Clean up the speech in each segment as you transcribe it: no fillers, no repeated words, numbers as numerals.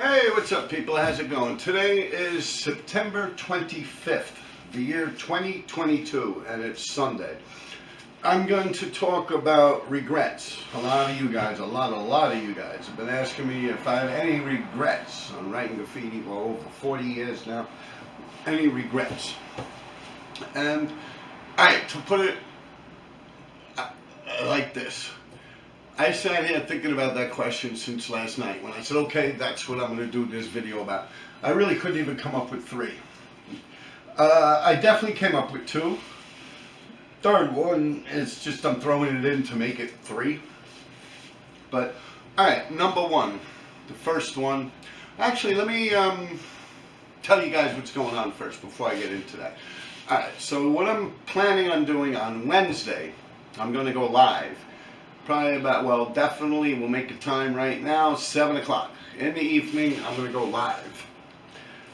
Hey, what's up, people? How's it going? Today is September 25th, the year 2022, and it's Sunday. I'm going to talk about regrets. A lot of you guys, a lot of you guys have been asking me if I have any regrets on writing graffiti for over 40 years now. Any regrets? And to put it like this. I sat here thinking about that question since last night when I said, okay, that's what I'm going to do this video about. I really couldn't even come up with three. I definitely came up with two. Third one is just I'm throwing it in to make it three. But, alright, number one. The first one. Actually, let me tell you guys what's going on first before I get into that. Alright, so what I'm planning on doing on Wednesday, I'm going to go live. Probably about, well, definitely we'll make a time right now, 7 o'clock in the evening. I'm going to go live.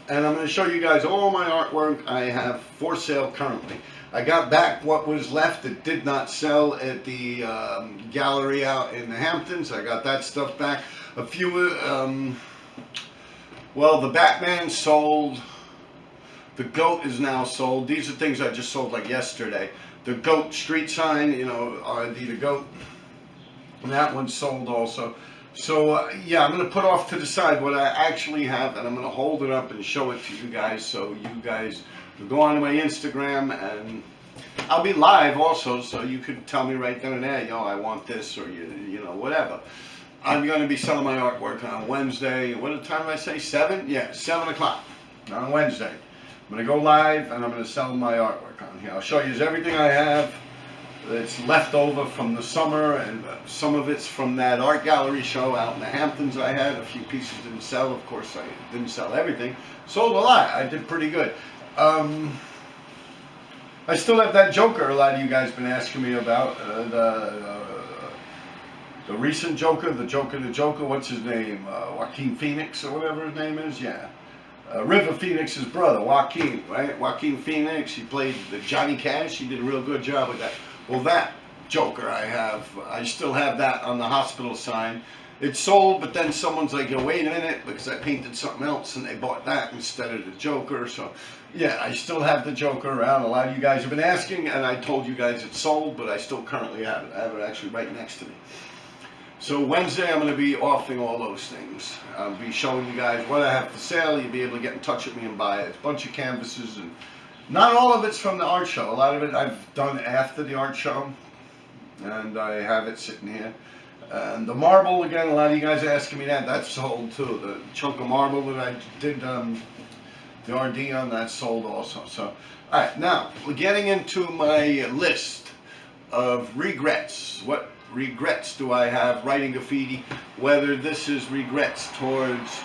And I'm going to show you guys all my artwork I have for sale currently. I got back what was left that did not sell at the gallery out in the Hamptons. I got that stuff back. A few, well, the Batman sold. The goat is now sold. These are things I just sold like yesterday. The goat street sign, you know, R&D the goat. And that one's sold also. So yeah, I'm going to put off to the side what I actually have, and I'm going to hold it up and show it to you guys, so you guys will go on my Instagram, and I'll be live also, so you could tell me right then and there, yo, I want this, or you know, whatever. I'm going to be selling my artwork on Wednesday. What time did I say? 7? Yeah, 7 o'clock on Wednesday. I'm going to go live, and I'm going to sell my artwork on here. I'll show you everything I have. It's left over from the summer, and some of it's from that art gallery show out in the Hamptons I had. A few pieces didn't sell. Of course, I didn't sell everything. Sold a lot. I did pretty good. I still have that Joker a lot of you guys been asking me about. The recent Joker, the Joker, what's his name? Joaquin Phoenix or whatever his name is? Yeah. River Phoenix's brother, Joaquin, right? Joaquin Phoenix, he played the Johnny Cash. He did a real good job with that. Well, that Joker I still have that on the hospital sign. It's sold, but then someone's like, yo, wait a minute, because I painted something else and they bought that instead of the Joker. So, yeah, I still have the Joker around. A lot of you guys have been asking, and I told you guys it's sold, but I still currently have it. I have it actually right next to me. So Wednesday, I'm going to be offering all those things. I'll be showing you guys what I have for sale. You'll be able to get in touch with me and buy it. It's a bunch of canvases, and not all of it's from the art show. A lot of it I've done after the art show, and I have it sitting here. And the marble, again, a lot of you guys are asking me that. That's sold too. The chunk of marble that I did the RD on, that's sold also. So, all right, now we're getting into my list of regrets. What regrets do I have writing graffiti? Whether this is regrets towards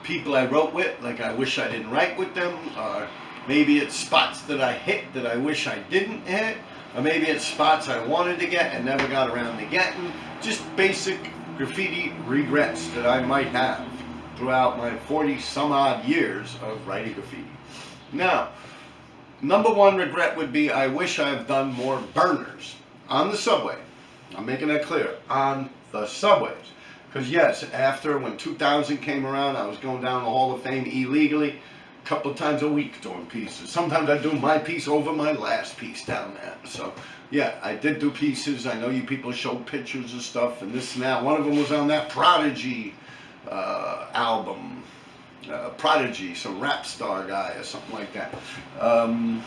people I wrote with, like I wish I didn't write with them, or maybe it's spots that I hit that I wish I didn't hit, or maybe it's spots I wanted to get and never got around to getting. Just basic graffiti regrets that I might have throughout my 40 some odd years of writing graffiti. Now, number one regret would be I wish I've done more burners on the subway. I'm making that clear, on the subways. Because yes, after when 2000 came around, I was going down the Hall of Fame illegally. Couple of times a week doing pieces. Sometimes I do my piece over my last piece down there. So yeah, I did do pieces. I know you people showed pictures of stuff and this and that. One of them was on that Prodigy album. Prodigy, some rap star guy or something like that. A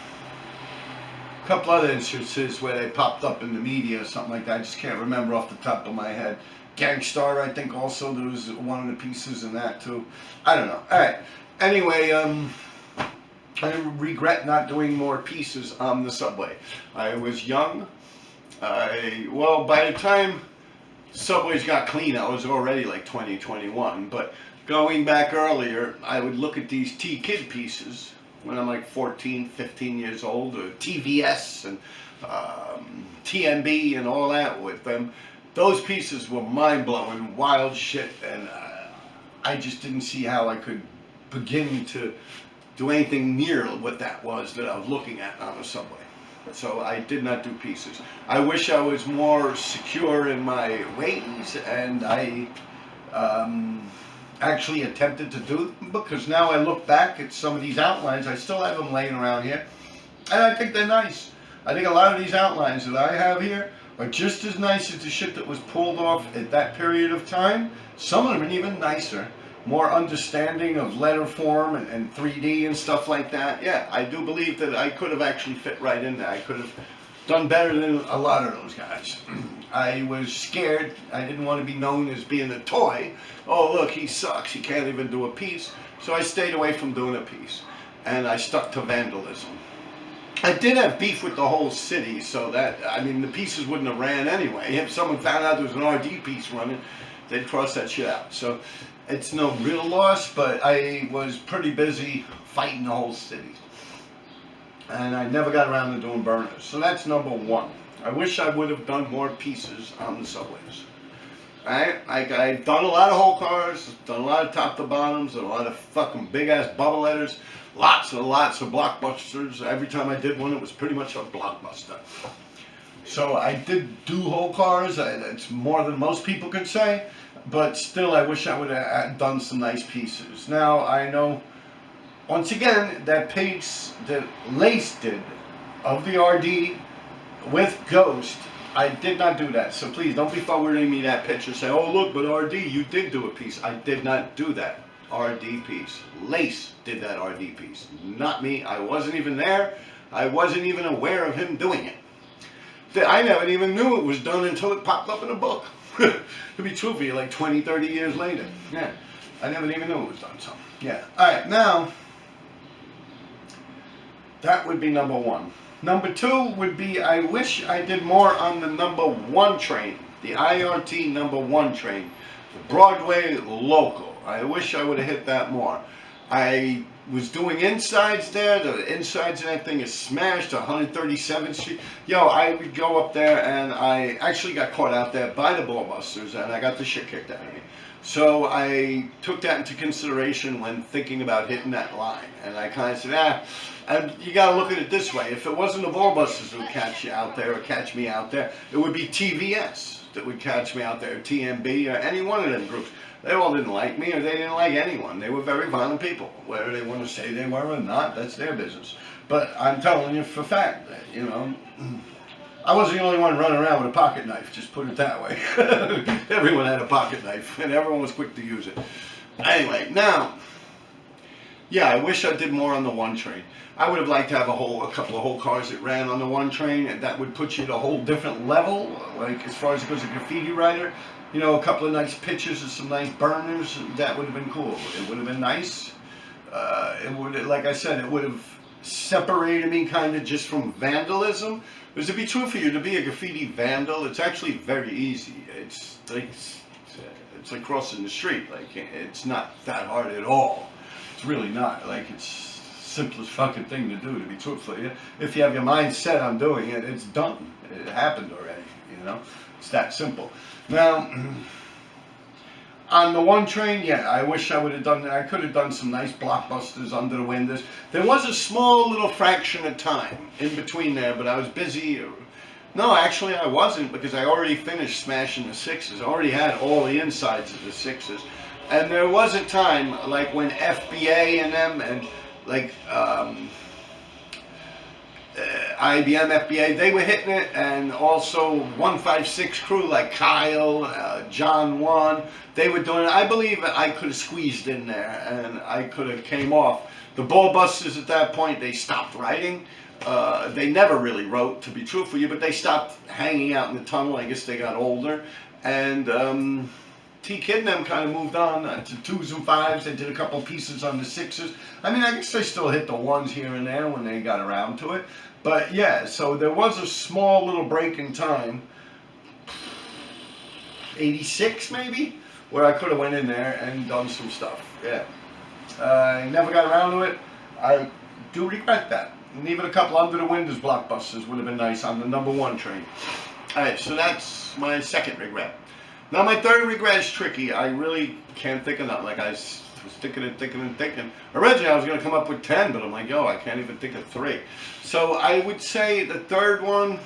couple other instances where they popped up in the media or something like that. I just can't remember off the top of my head. Gangstar, I think also there was one of the pieces in that too. I don't know. All right. Anyway, I regret not doing more pieces on the subway. I was young. Well, by the time subways got clean, I was already like 20, 21. But going back earlier, I would look at these T-Kid pieces when I'm like 14, 15 years old, or TVS and TMB and all that with them. Those pieces were mind-blowing, wild shit, and I just didn't see how I could begin to do anything near what that was that I was looking at on the subway. So I did not do pieces. I wish I was more secure in my ways, and actually attempted to do them, because now I look back at some of these outlines, I still have them laying around here, and I think they're nice. I think a lot of these outlines that I have here are just as nice as the shit that was pulled off at that period of time. Some of them are even nicer, more understanding of letter form and 3D and stuff like that. Yeah, I do believe that I could have actually fit right in there. I could have done better than a lot of those guys. I was scared. I didn't want to be known as being a toy. Oh, look, he sucks. He can't even do a piece. So I stayed away from doing a piece. And I stuck to vandalism. I did have beef with the whole city, so that, I mean, the pieces wouldn't have ran anyway. If someone found out there was an RD piece running, they'd cross that shit out. So it's no real loss, but I was pretty busy fighting the whole city. And I never got around to doing burners. So that's number one. I wish I would have done more pieces on the subways. I've done a lot of whole cars, done a lot of top to bottoms, a lot of fucking big ass bubble letters, lots and lots of blockbusters. Every time I did one, it was pretty much a blockbuster. So I did do whole cars. It's more than most people could say, but still, I wish I would have done some nice pieces. Now I know, once again, that piece that Lace did of the RD with Ghost, I did not do that. So please don't be forwarding me that picture saying, oh look, but RD, you did do a piece. I did not do that RD piece. Lace did that RD piece, not me. I wasn't even there. I wasn't even aware of him doing it. I never even knew it was done until it popped up in a book. To be true for you, like 20, 30 years later. Yeah, I never even knew it was done. So yeah. All right, now that would be number one. Number two would be, I wish I did more on the number one train, the IRT number one train, the Broadway local. I wish I would have hit that more. I was doing insides there. The insides of that thing is smashed. 137th Street. Yo, I would go up there, and I actually got caught out there by the ballbusters, and I got the shit kicked out of me. So I took that into consideration when thinking about hitting that line, and I kind of said, and you got to look at it this way. If it wasn't the ballbusters who would catch you out there or catch me out there, it would be TVS that would catch me out there, or TMB, or any one of them groups. They all didn't like me, or they didn't like anyone. They were very violent people. Whether they want to say they were or not, that's their business. But I'm telling you for a fact that, you know, I wasn't the only one running around with a pocket knife, just put it that way. Everyone had a pocket knife, and everyone was quick to use it. Anyway, now, yeah, I wish I did more on the one train. I would have liked to have a couple of whole cars that ran on the one train, and that would put you at a whole different level, like as far as it goes, a graffiti writer. You know, a couple of nice pictures of some nice burners, that would have been cool. It would have been nice. It would, like I said, it would have separated me kind of just from vandalism. Because to be true for you, to be a graffiti vandal, it's actually very easy. It's like crossing the street. Like, it's not that hard at all. It's really not. Like, it's the simplest fucking thing to do, to be truthful. If you have your mind set on doing it, it's done. It happened already, you know? It's that simple. Now, on the one train, yeah, I wish I would have done that. I could have done some nice blockbusters under the windows. There was a small little fraction of time in between there, but I was busy. No, actually I wasn't, because I already finished smashing the sixes. I already had all the insides of the sixes. And there was a time, like when FBA and them, and like IBM, FBA, they were hitting it, and also 156 crew like Kyle, John Juan, they were doing it. I believe I could have squeezed in there, and I could have came off. The ballbusters at that point, they stopped writing. They never really wrote, to be true for you, but they stopped hanging out in the tunnel. I guess they got older. And T-Kid and them kind of moved on to 2s and 5s. They did a couple pieces on the 6s. I mean, I guess they still hit the 1s here and there when they got around to it. But yeah, so there was a small little break in time, 86 maybe, where I could have went in there and done some stuff. Yeah, I never got around to it. I do regret that. And even a couple under the windows blockbusters would have been nice on the number one train. All right, so that's my second regret. Now my third regret is tricky. I really can't think of that. Like I was thinking and thinking and thinking. Originally I was going to come up with 10, but I'm like, yo, I can't even think of 3. So I would say the third one,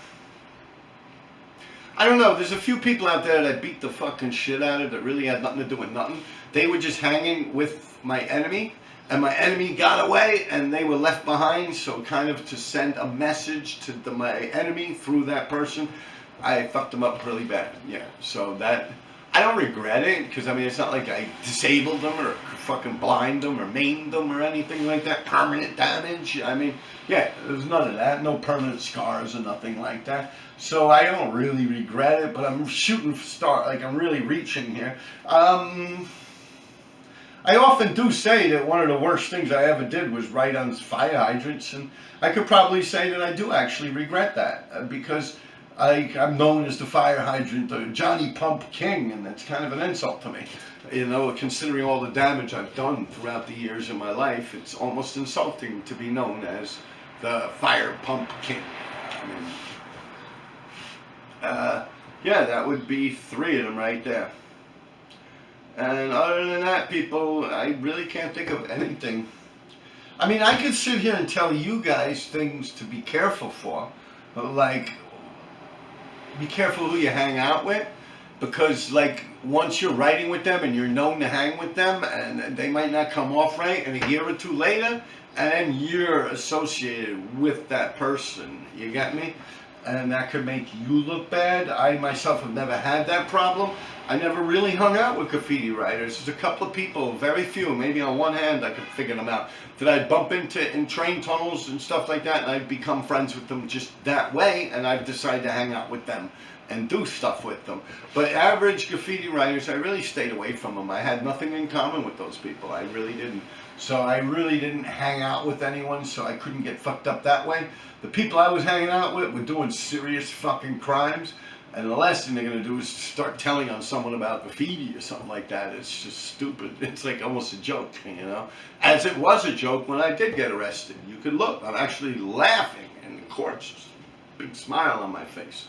I don't know. There's a few people out there that beat the fucking shit out of that really had nothing to do with nothing. They were just hanging with my enemy, and my enemy got away, and they were left behind. So kind of to send a message to my enemy through that person, I fucked them up really bad. Yeah. So that I don't regret it, because I mean it's not like I disabled them or fucking blind them or maimed them or anything like that. Permanent damage. I mean, yeah, there's none of that. No permanent scars or nothing like that. So I don't really regret it, but I'm shooting for start. Like I'm really reaching here. I often do say that one of the worst things I ever did was write on fire hydrants, and I could probably say that I do actually regret that, because I'm known as the fire hydrant, the Johnny Pump King, and that's kind of an insult to me. You know, considering all the damage I've done throughout the years of my life, it's almost insulting to be known as the Fire Pump King. I mean, yeah, that would be 3 of them right there. And other than that, people, I really can't think of anything. I mean, I could sit here and tell you guys things to be careful for, like, be careful who you hang out with, because like once you're writing with them and you're known to hang with them, and they might not come off right, and a year or 2 later, and then you're associated with that person. You get me? And that could make you look bad. I myself have never had that problem. I never really hung out with graffiti writers. There's a couple of people, very few, maybe on one hand I could figure them out, that I'd bump into in train tunnels and stuff like that, and I'd become friends with them just that way, and I've decided to hang out with them and do stuff with them. But average graffiti writers, I really stayed away from them. I had nothing in common with those people. I really didn't. So I really didn't hang out with anyone, so I couldn't get fucked up that way. The people I was hanging out with were doing serious fucking crimes, and the last thing they're going to do is start telling on someone about graffiti or something like that. It's just stupid. It's like almost a joke, you know? As it was a joke when I did get arrested. You could look. I'm actually laughing in the courts. Just a big smile on my face.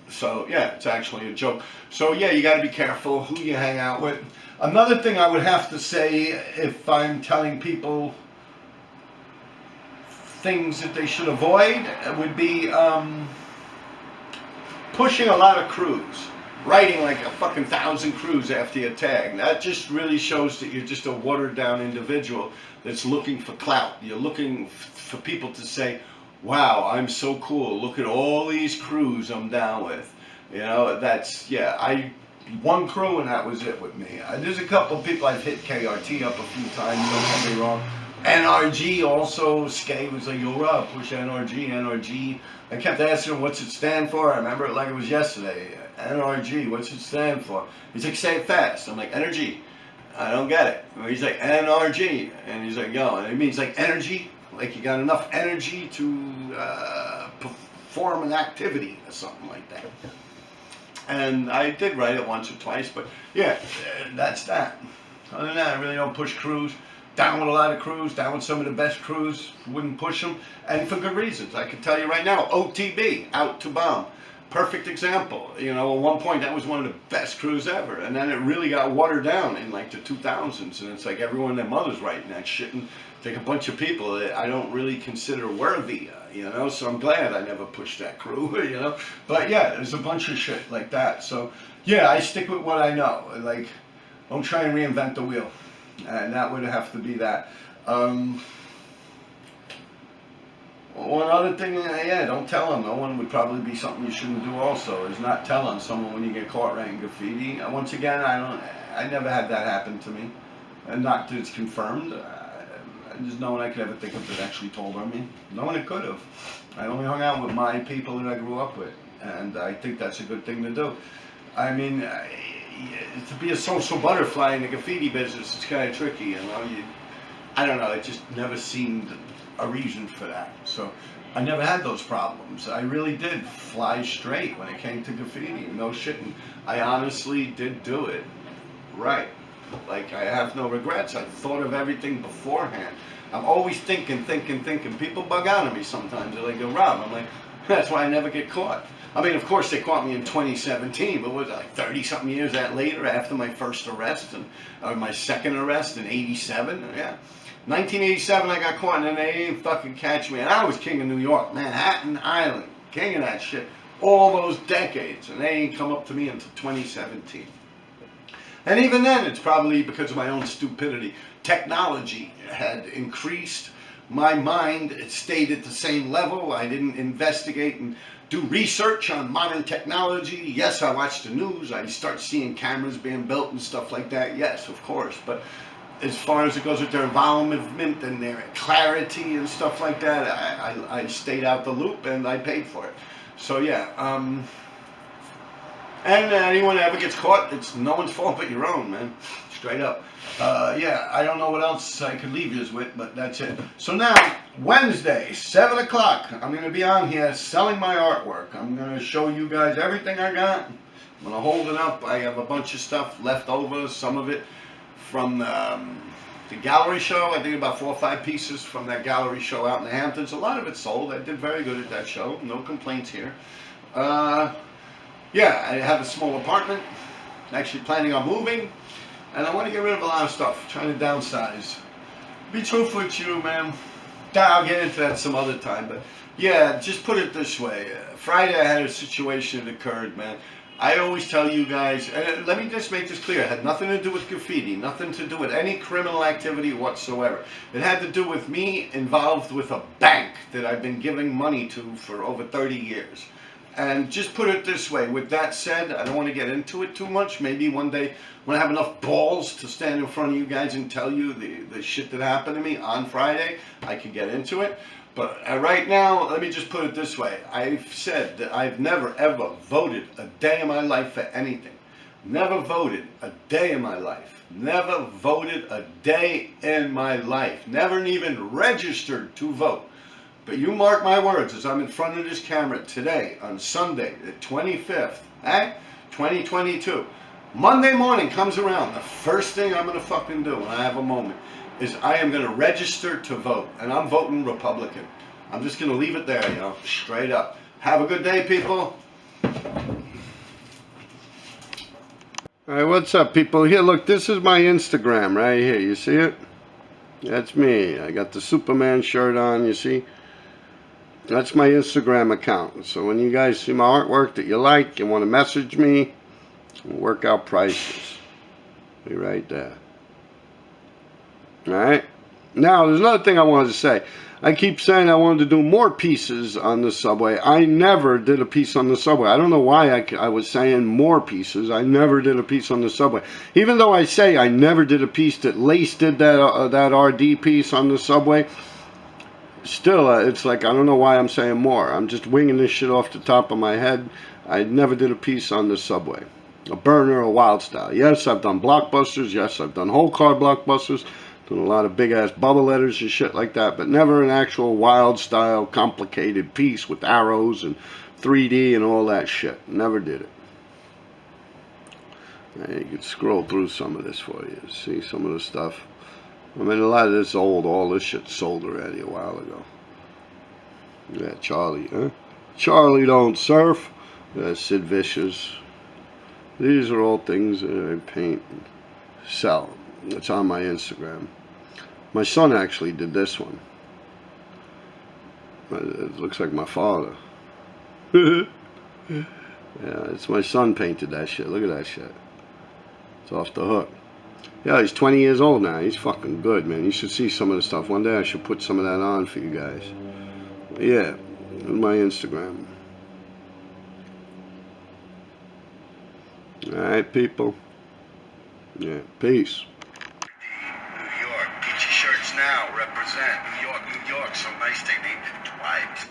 So, yeah, it's actually a joke. So, yeah, you got to be careful who you hang out with. Another thing I would have to say, if I'm telling people things that they should avoid, would be pushing a lot of crews. Writing like a fucking 1,000 crews after your tag. That just really shows that you're just a watered down individual that's looking for clout. You're looking for people to say, wow, I'm so cool. Look at all these crews I'm down with. You know, that's, yeah, one crew and that was it with me. There's a couple of people I've hit KRT up a few times, don't get me wrong. NRG also, Skay was like, yo Rob, push NRG, NRG. I kept asking him, what's it stand for? I remember it like it was yesterday. NRG, what's it stand for? He's like, say it fast. I'm like, energy. I don't get it. He's like, NRG. And he's like, yo, and it means like energy, like you got enough energy to perform an activity or something like that. And I did write it once or twice, but yeah, that's that. Other than that, I really don't push crews. Down with a lot of crews, down with some of the best crews, wouldn't push them, and for good reasons. I can tell you right now, OTB, Out to Bomb, perfect example. You know, at one point that was one of the best crews ever, and then it really got watered down in like the 2000s, and it's like everyone and their mother's writing that shit, and it's like a bunch of people that I don't really consider worthy, you know, so I'm glad I never pushed that crew, you know, but yeah, there's a bunch of shit like that, so yeah, I stick with what I know, like, don't try and reinvent the wheel. And that would have to be that. One other thing, yeah, don't tell them. No one would probably be something you shouldn't do also, is not tell on someone when you get caught writing graffiti. Once again, I never had that happen to me. And not that it's confirmed. There's no one I could ever think of that actually told on me. No one that could have. I only hung out with my people that I grew up with. And I think that's a good thing to do. I mean, to be a social butterfly in the graffiti business, it's kind of tricky, you know. I don't know, it just never seemed a reason for that. So I never had those problems. I really did fly straight when it came to graffiti, no shitting. I honestly did do it right. Like, I have no regrets. I thought of everything beforehand. I'm always thinking. People bug out on me sometimes. They're like, yo, Rob. I'm like, that's why I never get caught. I mean, of course, they caught me in 2017, but what was it, like 30-something years later, after my first arrest, or my second arrest in 87? Yeah. 1987, I got caught, and then they didn't fucking catch me. And I was king of New York, Manhattan Island, king of that shit. all those decades, and they ain't come up to me until 2017. And even then, it's probably because of my own stupidity. Technology had increased. My mind, it stayed at the same level. I didn't investigate and do research on modern technology. Yes, I watch the news. I start seeing cameras being built and stuff like that. Yes, of course. But as far as it goes with their involvement and their clarity and stuff like that, I stayed out the loop and I paid for it. So yeah, and anyone that ever gets caught, it's no one's fault but your own, man. Straight up. Yeah, I don't know what else I could leave you with, but that's it. So now, Wednesday, 7 o'clock, I'm going to be on here selling my artwork. I'm going to show you guys everything I got. I'm going to hold it up. I have a bunch of stuff left over, some of it from the gallery show. I think about 4 or 5 pieces from that gallery show out in the Hamptons. A lot of it sold. I did very good at that show. No complaints here. Yeah, I have a small apartment. Actually planning on moving. And I want to get rid of a lot of stuff. Trying to downsize. Be truthful with you, man. I'll get into that some other time. But yeah, just put it this way. Friday I had a situation that occurred, man. I always tell you guys, and let me just make this clear, it had nothing to do with graffiti, nothing to do with any criminal activity whatsoever. It had to do with me involved with a bank that I've been giving money to for over 30 years. And just put it this way, with that said, I don't want to get into it too much. Maybe one day when I have enough balls to stand in front of you guys and tell you the shit that happened to me on Friday, I can get into it. But right now, let me just put it this way. I've said that I've never ever voted a day in my life for anything. Never voted a day in my life. Never voted a day in my life. Never even registered to vote. But you mark my words as I'm in front of this camera today on Sunday, the 25th, 2022. Monday morning comes around. The first thing I'm going to fucking do when I have a moment is I am going to register to vote. And I'm voting Republican. I'm just going to leave it there, you know, straight up. Have a good day, people. Alright, what's up, people? Here, look, this is my Instagram right here. You see it? That's me. I got the Superman shirt on, you see? That's my Instagram account. So when you guys see my artwork that you like, you want to message me, we'll work out prices. Be right there. Alright? Now, there's another thing I wanted to say. I keep saying I wanted to do more pieces on the subway. I never did a piece on the subway. I don't know why I was saying more pieces. I never did a piece on the subway. Even though I say I never did a piece that Lace did that RD piece on the subway, still, it's like, I don't know why I'm saying more. I'm just winging this shit off the top of my head. I never did a piece on the subway. A burner, a wild style. Yes, I've done blockbusters. Yes, I've done whole car blockbusters. Done a lot of big ass bubble letters and shit like that. But never an actual wild style, complicated piece with arrows and 3D and all that shit. Never did it. Now, you can scroll through some of this for you. See some of the stuff. I mean, a lot of this old, all this shit sold already a while ago. Yeah, Charlie, huh? Charlie don't surf. Sid Vicious. These are all things that I paint and sell. It's on my Instagram. My son actually did this one. It looks like my father. Yeah, it's my son painted that shit. Look at that shit. It's off the hook. Yeah, he's 20 years old now. He's fucking good, man. You should see some of the stuff. One day I should put some of that on for you guys. But yeah, on my Instagram. Alright, people. Yeah, peace. New York, get your shirts now. Represent New York, New York. So nice they named it twice.